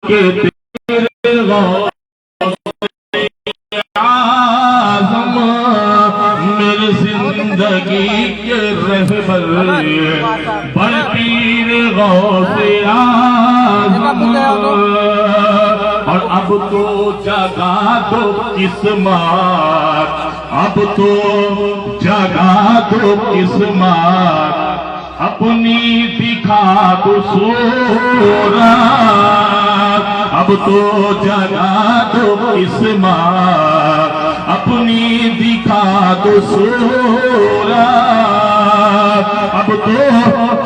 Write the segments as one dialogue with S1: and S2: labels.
S1: کہ تیرے غوث اعظم میری زندگی کے رہبر بڑے پیر غوث اعظم اور اب تو جگا دو قسمت اب تو جگا دو قسمت اپنی دکھا دو صورت اب تو جگا دو قسمت اپنی دکھا دو صورت اب تو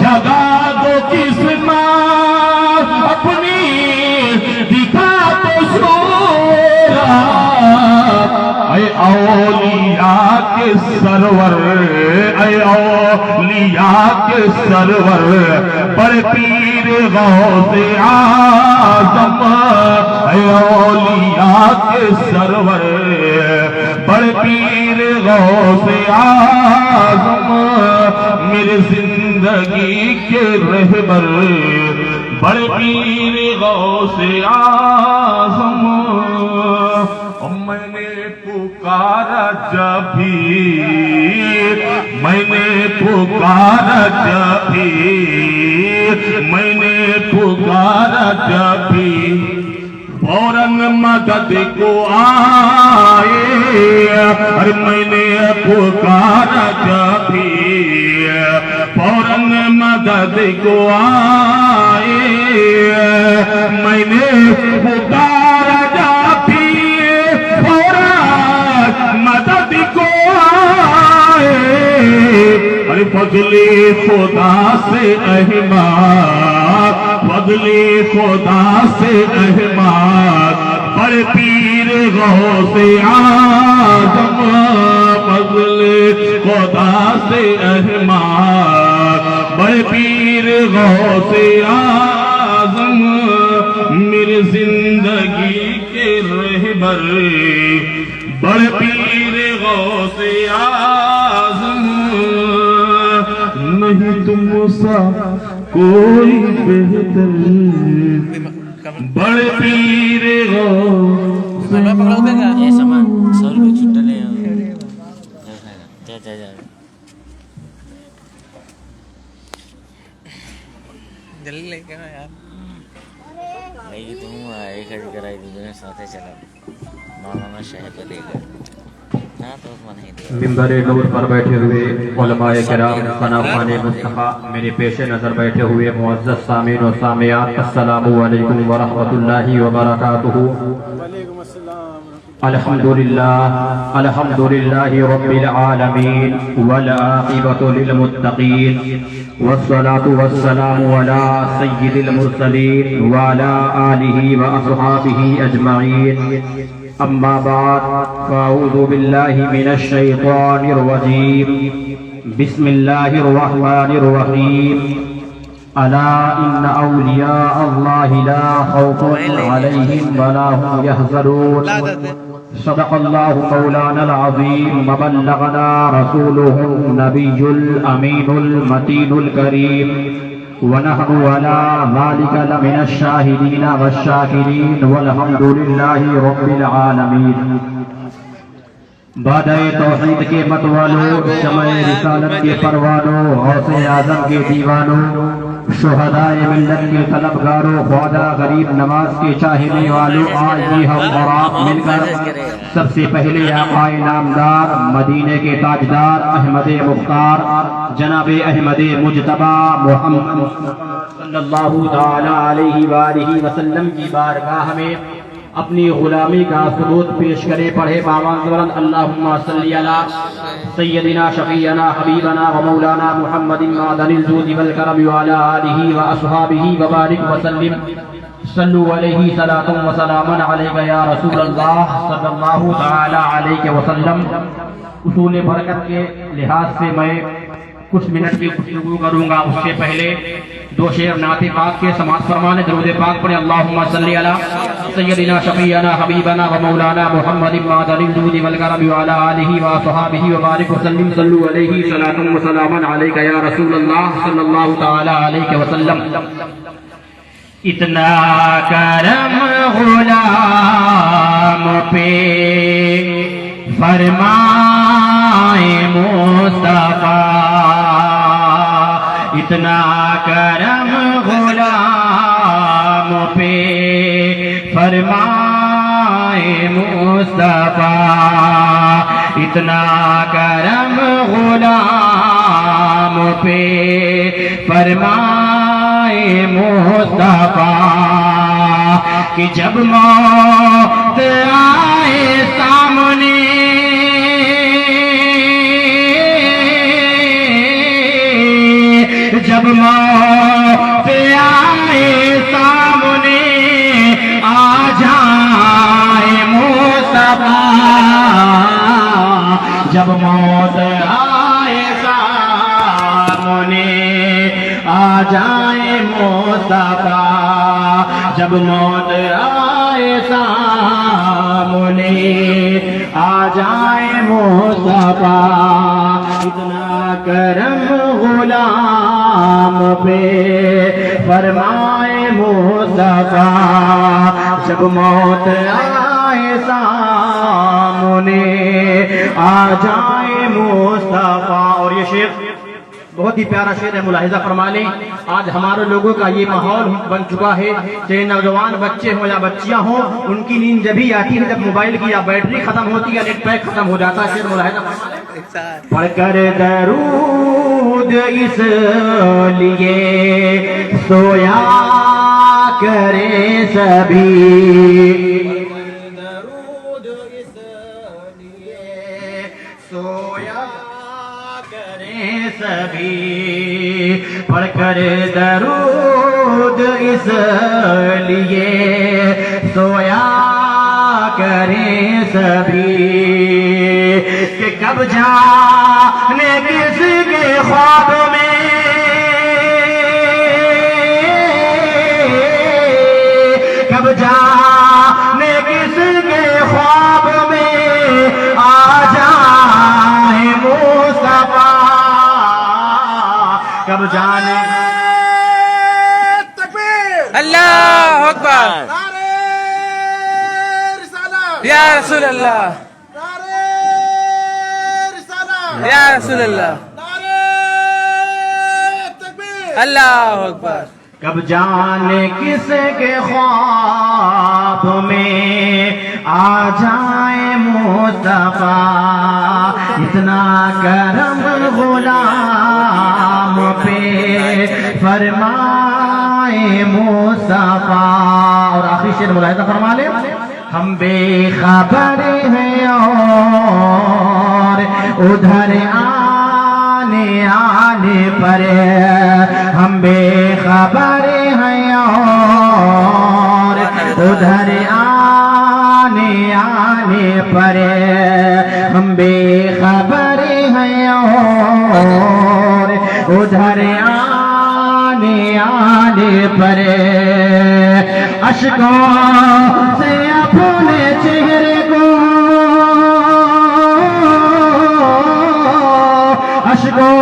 S1: جگا دو قسمت اپنی دکھا دو صورت اے اولیاء کے سرور اے اولیاء کے سرور بڑے پیر غوث اعظم اے اولیاء کے سرور بڑے پیر غوث اعظم میرے زندگی کے رہبر بڑے پیر غوث اعظم میں نے پکارا جب بھی میں نے پکارا جب بھی میں نے پکارا جب بھی فوراً مدد کو آئے اور میں نے پکارا جب بھی فوراً مدد کو آئے میں نے پکارا جب بھی مدد کو آئے ارے فضل خدا سے احمد فضل خدا سے احمد بڑے پیر غوث اعظم فضل خدا سے احمد بڑے پیر غوث اعظم میری زندگی کے رہبر بڑے پیر غوث اعظم نہیں تم سا کوئی بہتر بڑے پیر غوث
S2: یہ سامان سر کو چھوٹا لے جا جلدی لے کے یار بھائی تم ایک ہڈ کرائی دوں ساتھ چلا مولانا شہر کو دے کر
S3: منبر نور پر بیٹھے ہوئے علماء کرام ثناءخوان مصطفیٰ میرے پیش نظر بیٹھے ہوئے معزز سامعین و سامعات السلام علیکم ورحمۃ اللہ وبرکاتہ الحمدللہ رب العالمین والعاقبۃ للمتقین والصلاة والسلام علی سید المرسلین وعلی آلہ واصحابہ اجمعین اما بعد فاعوذ باللہ من الشیطان الرجیم بسم اللہ الرحمن الرحیم الا ان اولیاء اللہ لا خوف علیہم ولا هم يحزنون صدق اللہ مولانا العظیم وبلغنا رسوله النبی الامین المتین الکریم ونحن على ذلك لمن الشاهدين والشاكرين والحمد لله رب العالمين بادئ توحید کے متوالوں شمع رسالت کے پروانوں غوث اعظم کے دیوانوں شہدائے ملت کے طلبگاروں خواجہ غریب نواز کے چاہنے والوں آج بھی ہم اور آپ مل کر سب سے پہلے آقا نامدار مدینے کے تاجدار احمد مختار جناب احمد مجتبی محمد صلی اللہ تعالی علیہ وآلہ وسلم کی بارگاہ میں اپنی غلامی کا ثبوت پیش کرے پڑھے باوان اللہم صلی علی سیدنا شفیعنا حبیبنا ومولانا محمد معدن الجود والکرم وعلی آلہ واصحابہ وبارک وسلم صلو علیہ صلاۃ و سلاما علیک یا رسول اللہ صلی اللہ تعالی علیہ وسلم اصول برکت کے لحاظ سے میں کچھ منٹ کی گفتگو کروں گا. اس سے پہلے دو شعر نعت پاک کے سماعت فرمانے درود پاک پڑھیں. اللہم صلی علی سیدنا شفیعنا حبیبنا ومولانا محمد معدن الجود والکرم وعلی آلہ واصحابہ وبارک وسلم صلو علیہ صلاۃ و سلاما علیک یا رسول اللہ صلی اللہ تعالی علیہ وسلم. اتنا کرم غلام پہ فرمائے مصطفیٰ، اتنا کرم غلام پہ فرمائے مصطفیٰ، اتنا کرم غلام پہ فرمائے مصطفیٰ کہ جب موت آئے سامنے جب موت آئے سامنے آ جائے مصطفیٰ، جب موت آئے سامنے آ جائے مصطفیٰ، جب موت آئے سامنے آ جائے مصطفیٰ، اتنا کرم غلام پہ فرمائے مصطفیٰ، جب موت آئے سامنے آ جائے مصطفیٰ۔ اور یہ شعر بہت ہی پیارا شعر ہے، ملاحظہ فرما لیں۔ آج ہمارے لوگوں کا یہ ماحول بن چکا ہے، چاہے نوجوان بچے ہوں یا بچیاں ہوں، ان کی نیند جبھی آتی ہے جب موبائل کی یا بیٹری ختم ہوتی ہے یا نیٹ پیک ختم ہو جاتا ہے۔ شعر ملاحظہ فرما لیں۔ پڑھ کر درود اس لیے سویا کرے سبھی، درود اس لیے سویا کریں سبھی، پڑھ کر درود اس لیے سویا کریں سبھی کہ کب جانے کس کے خواب میں کب جانے کس کے خواب میں آ جائے مصطفیٰ، کب جانے
S2: اللہ اکبر، یا رسول اللہ، یا رسول اللہ، اللہ اکبر۔
S3: کب جانے کس کے خواب میں آ جائے مصطفیٰ، اتنا کرم غلام پہ فرمائے مصطفیٰ۔ اور آخری شعر ملاحظہ فرما لیں۔ ہم بے خبر ہیں اور ادھر آنے پر، ہم بے خبر ہیں اور ادھر آنے پر، ہم بے خبر ہیں اور ادھر آنے پر، اشکوں سے اپنے چہرے کو اشکوں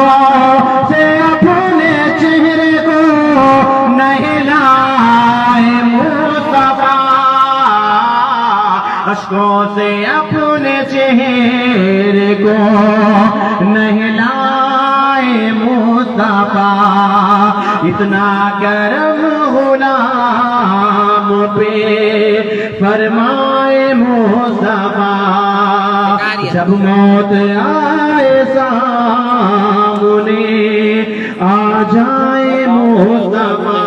S3: سے اپنے چہرے کو نہلائے مصطفیٰ، اشکوں سے اپنے چہرے کو نہلائے مصطفیٰ، اتنا کرم غلام پہ فرمائے مصطفیٰ، جب موت آئے سامنے آ جائے مصطفیٰ،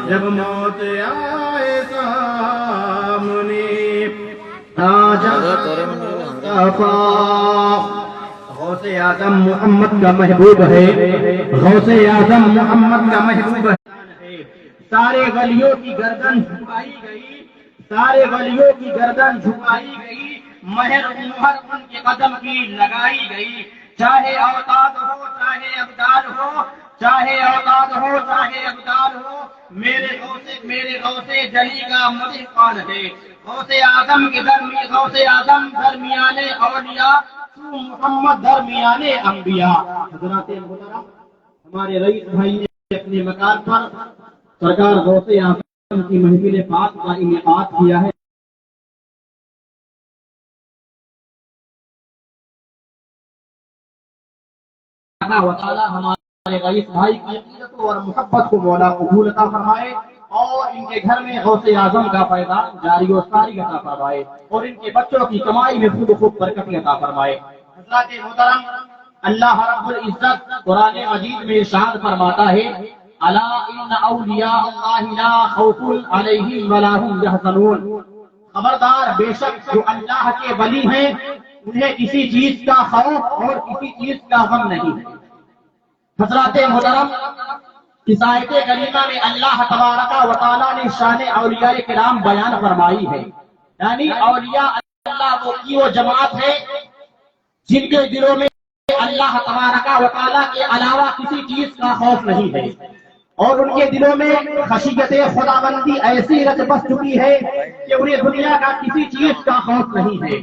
S3: جب موت آئے سامنے آ جائے مصطفیٰ۔ غوث اعظم محمد کا محبوب ہے، غوث اعظم محمد کا محبوب ہے۔ سارے ولیوں کی گردن جھکائی گئی، سارے ولیوں کی گردن جھکائی گئی، مہر مہر ان کے قدم کی لگائی گئی، چاہے اوتاد ہو چاہے ابدال ہو، چاہے اوتاد ہو چاہے ابدال ہو، میرے غوث جلی کا مدح کون ہے؟ غوث اعظم غوث اعظم درمیانے اولیاء، محمد درمیانے انبیاء۔ حضرات محترم، ہمارے رئیس بھائی نے اپنے مکان پر سرکار غوث اعظم کی محفل پاک کا انعقاد کیا ہے. وتعالی ہمارے غریب بھائی کی عقیدت اور محبت کو مولا قبول عطا فرمائے اور ان کے گھر میں غوث اعظم کا فیضان جاری و ساری عطا فرمائے اور ان کے بچوں کی کمائی میں خوب برکت عطا فرمائے. حضرات محترم، اللہ رب العزت قرآن مجید میں ارشاد فرماتا ہے الا ان اولیاء اللہ لا خوف علیہم ولا هم یحزنون. خبردار، بے شک جو اللہ کے ولی ہیں انہیں کسی چیز کا خوف اور کسی چیز کا غم نہیں ہے. حضرات محترم، اس آیت کریمہ میں اللہ تبارک و تعالیٰ نے شان اولیاء کرام بیان فرمائی ہے. یعنی اولیاء اللہ وہ جماعت ہے جن کے دلوں میں اللہ تبارک و تعالیٰ کے علاوہ کسی چیز کا خوف نہیں ہے اور ان کے دلوں میں خشیت خداوندی ایسی رچ بس چکی ہے کہ انہیں دنیا کا کسی چیز کا خوف نہیں ہے.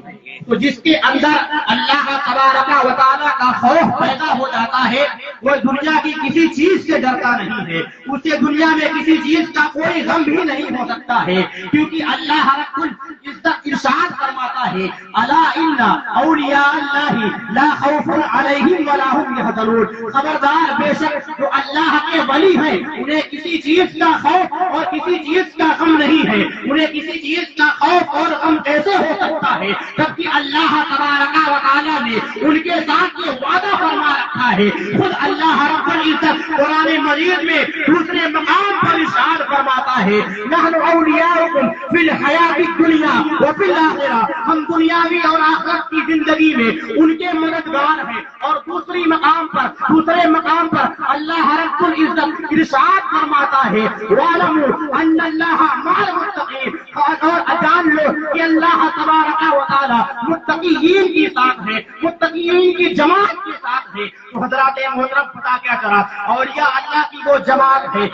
S3: تو جس کے اندر اللہ تبارک و تعالیٰ کا خوف پیدا ہو جاتا ہے وہ دنیا کی کسی چیز سے ڈرتا نہیں ہے، اسے دنیا میں کسی چیز کا کوئی غم بھی نہیں ہو سکتا ہے، کیونکہ اللہ رب العزت ارشاد فرماتا ہے الا ان اولیاء اللہ لا خوف علیہم ولا هم یحزنون. خبردار، بے شک جو اللہ کے ولی ہیں انہیں کسی چیز کا خوف اور کسی چیز کا غم نہیں ہے. انہیں کسی چیز کا خوف اور غم کیسے ہو سکتا ہے جبکہ اللہ تبارک و تعالیٰ نے ان کے ساتھ یہ وعدہ فرما رکھا ہے. خود اللہ رب العزت قرآن مجید میں دوسرے مقام پر ارشاد فرماتا ہے نحن اولیاؤکم فی الحیات الدنیا وفی الآخرہ. ہم دنیاوی اور آخرت کی زندگی میں ان کے مددگار ہیں. اور دوسرے مقام پر اللہ رب العزت ارشاد فرماتا ہے وَاعْلَمُوا أَنَّ اللَّهَ مَعَ الْمُتَّقِينَ. اور جان لو کہ اللہ تبارک و تعالی متقین کے ساتھ ہے، متقین کی جماعت کے ساتھ ہے. تو حضرات محترم، پتہ کیا چلا؟ اولیاء اللہ کی وہ جماعت ہے،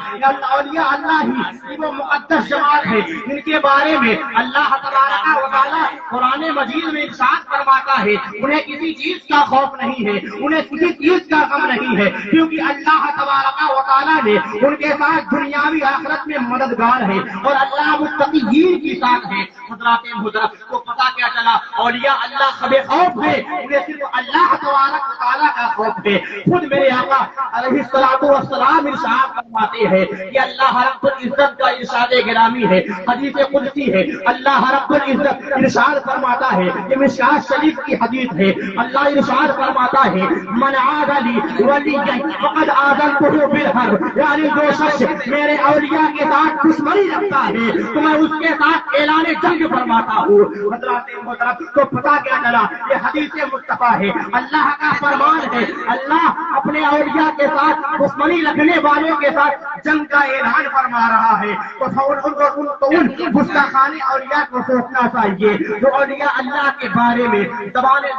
S3: اولیاء اللہ ہی کی وہ مقدس جماعت ہے جن کے بارے میں اللہ تبارک و تعالی قرآن مجید میں ارشاد فرماتا ہے انہیں کسی چیز کا خوف نہیں ہے، انہیں کسی چیز کا غم نہیں ہے، کیونکہ اللہ تبارک و تعالی نے ان کے ساتھ دنیاوی آخرت میں مددگار ہے اور اللہ متقین کے ساتھ ہے. حضرات محترم کو پتہ کیا چلا؟ اولیاء اللہ خب خوف ہے، انہیں صرف اللہ تبارک و تعالیٰ کا خوف ہے. خود میرے آقا علیہ الصلوۃ والسلام ارشاد فرماتے ہیں کہ اللہ رب العزت کا ارشاد گرامی ہے، حدیث قدسی ہے. اللہ رب العزت ارشاد فرماتا ہے، یہ مشکوٰۃ شریف کی حدیث ہے. اللہ ارشاد فرماتا ہے من عاد لی ولیا فقد آذنتہ بالحرب. یعنی جو شخص میرے اولیاء کے ساتھ دشمنی رکھتا ہے تو میں اس کے ساتھ اعلان جنگ فرماتا ہوں. حضرات محترم کو پتہ کیا چلا؟ یہ حدیث مصطفیٰ ہے، اللہ کا فرمان ہے. اللہ اپنے اولیاء کے ساتھ دشمنی رکھنے والوں کے ساتھ جنگ کا اعلان فرما رہا ہے. تو ان گستاخان اولیاء کو سوچنا چاہیے جو اولیاء اللہ کے بارے میں زبانیں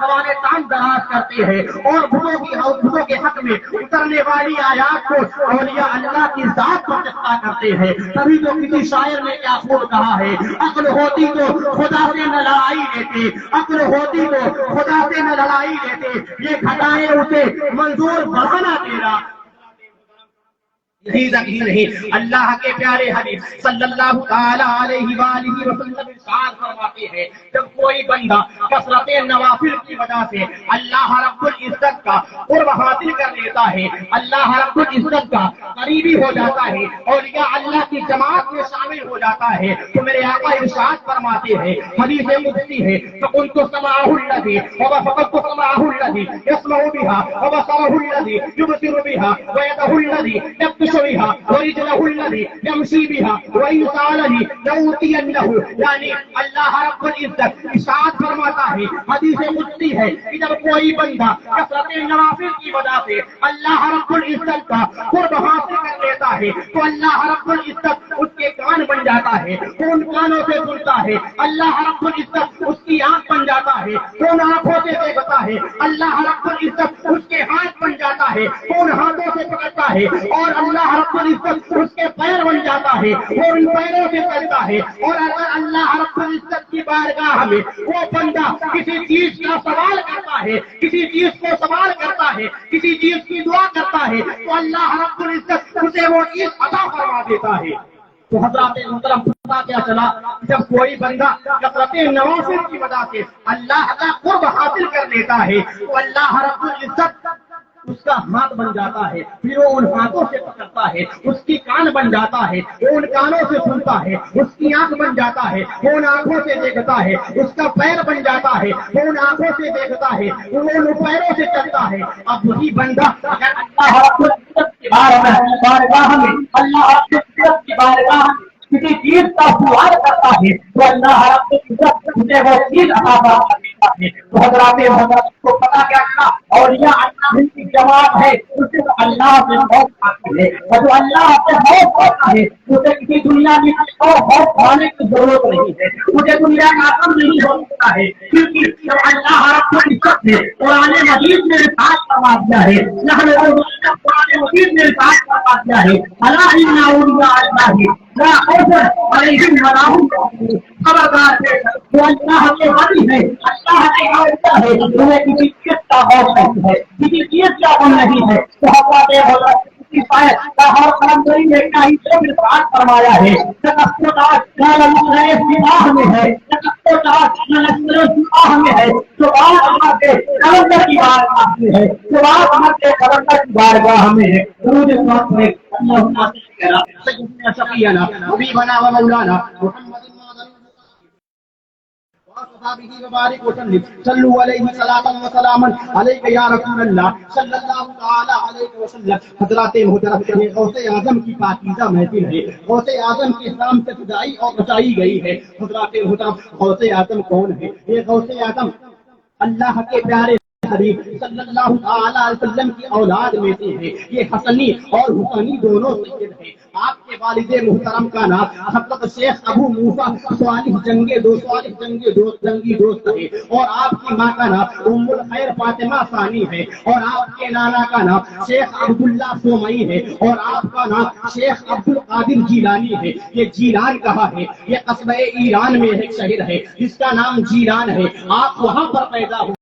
S3: تان دراز کرتے ہیں اور بتوں کے حق میں اترنے والی آیات کو اولیاء اللہ کی ذات پر چسپاں کرتے ہیں. تبھی تو کسی شاعر نے کیا خوب کہا ہے عقل ہوتی تو خدا سے نہ لڑائی لیتے، عقل ہوتی تو خدا سے نہ لڑائی لیتے، یہ گھٹائے اسے منظور بڑھانا تیرا. نہیں اللہ کے پیارے حبیب صلی اللہ تعالی علیہ وآلہ وسلم ارشاد فرماتے ہیں جب کوئی بندہ کثرت نوافل کی وجہ سے اللہ رب العزت کا قرب حاصل کر لیتا ہے، اللہ رب العزت کا قریبی ہو جاتا ہے اور یا اللہ کی جماعت میں شامل ہو جاتا ہے، تو میرے آقا ارشاد فرماتے ہیں حدیث قدسی ہے فقلت سمعه الذي وفقدت سمعه الذي يسمع بها وبصره الذي يبصر بها ويده الذي يبطش بها ورجله الذي يمشي بها وإن سألني لأوتينه. یعنی اللہ رب العزت ارشاد فرماتا ہے حدیث قدسی ہے کہ جب کوئی بندہ کثرت نوافل کی وجہ سے اللہ رب العزت کا قرب حاصل کر لیتا ہے تو اللہ رب العزت اس کے کان بن جاتا ہے، وہ ان کانوں سے سنتا ہے. اللہ رب العزت اس کی آنکھ بن جاتا ہے، وہ ان آنکھوں سے دیکھتا ہے. اللہ رب العزت اس کے ہاتھ بن جاتا ہے، وہ ان ہاتھوں سے پکڑتا ہے. اور اللہ رب العزت اس کے پیر بن جاتا ہے، وہ ان پیروں سے چلتا ہے. اور اگر اللہ رب العزت کی بارگاہ میں وہ بندہ کسی چیز کا سوال کرتا ہے، کسی چیز کو سوال کرتا ہے، کسی چیز کی دعا کرتا ہے تو اللہ رب العزت اسے وہ چیز عطا فرما دیتا ہے. تو حضرات محترم پتہ کیا چلا، جب کوئی بندہ کثرت نوافل کی وجہ سے اللہ کا قرب حاصل کر لیتا ہے تو اللہ رب العزت اس کا ہاتھ بن جاتا ہے، پھر وہ ان ہاتھوں سے پکڑتا ہے، اس کی کان بن جاتا ہے، وہ ان کانوں سے سنتا ہے، اس کی آنکھ بن جاتا ہے، وہ ان آنکھوں سے دیکھتا ہے، اس کا پیر بن جاتا ہے، وہ ان آنکھوں سے دیکھتا ہے، وہ ان پیروں سے چلتا ہے۔ اب وہی بندہ اگر اللہ رب العزت کی بارگاہ میں اللہ رب العزت کی بارگاہ میں کسی چیز کا سوال کرتا ہے تو اللہ رب العزت اسے وہ چیز عطا فرما دیتا ہے۔ تو حضرات کو پتا کیا تھا، اور یہ اللہ کی جواب ہے، اسے اللہ سے خوف آتی ہے، اور جو اللہ سے خوف ہوتا ہے اسے کسی دنیا میں خوف کھانے کی ضرورت نہیں ہے، مجھے دنیا کا غم نہیں ہو سکتا ہے، کیونکہ جب اللہ رب العزت نے قرآن مجید میں ارشاد فرما دیا ہے، قرآن مجید میں ارشاد فرما دیا ہے، الا ان اولیاء اللہ لا خوف علیہم ولا هم يحزنون، خبردار ہے جو اللہ کے ولی ہے، اللہ کے ولی ہے، انہیں کسی چیز کا خوف نہیں ہے، کسی چیز کا غم نہیں ہے۔ تو حضرت کی پائے لاہور قلندری میں کہیں سے ارشاد فرمایا ہے، میں ہے جو بات ہمارے قلندر کی بارگاہ میں ہے، جو بات ہمارے قلندر کی بارگاہ میں ہے، درود پاک میں اللہم سیدنا شفیعنا حبیبنا و مولانا محمد وصحابه وبارك وسلم صلوا عليه صلاة وسلاما عليك يا رسول الله صلی اللہ تعالی علیہ وسلم۔ حضرات محترم، غوث اعظم کی پاکیزہ محفل ہے، غوث اعظم کے نام سے خدائی اور بچائی گئی ہے۔ حضرات محترم، غوث اعظم کون ہے؟ یہ غوث اعظم اللہ کے پیارے حبیب صلی اللہ تعالی علیہ وسلم کی اولاد میں سے ہے۔ یہ حسنی اور حسینی دونوں سید ہیں۔ آپ کے والد محترم کا نام حضرت شیخ ابو موسیٰ صالح جنگی دوست ہے، اور آپ کی ماں کا نام ام الخیر فاطمہ ثانی ہے، اور آپ کے نانا کا نام شیخ عبداللہ سومئی ہے، اور آپ کا نام شیخ عبد القادر جیلانی ہے۔ یہ جیلان کہاں ہے؟ یہ قصبہ ایران میں ایک شہر ہے جس کا نام جیلان ہے۔ آپ وہاں پر پیدا ہوئے۔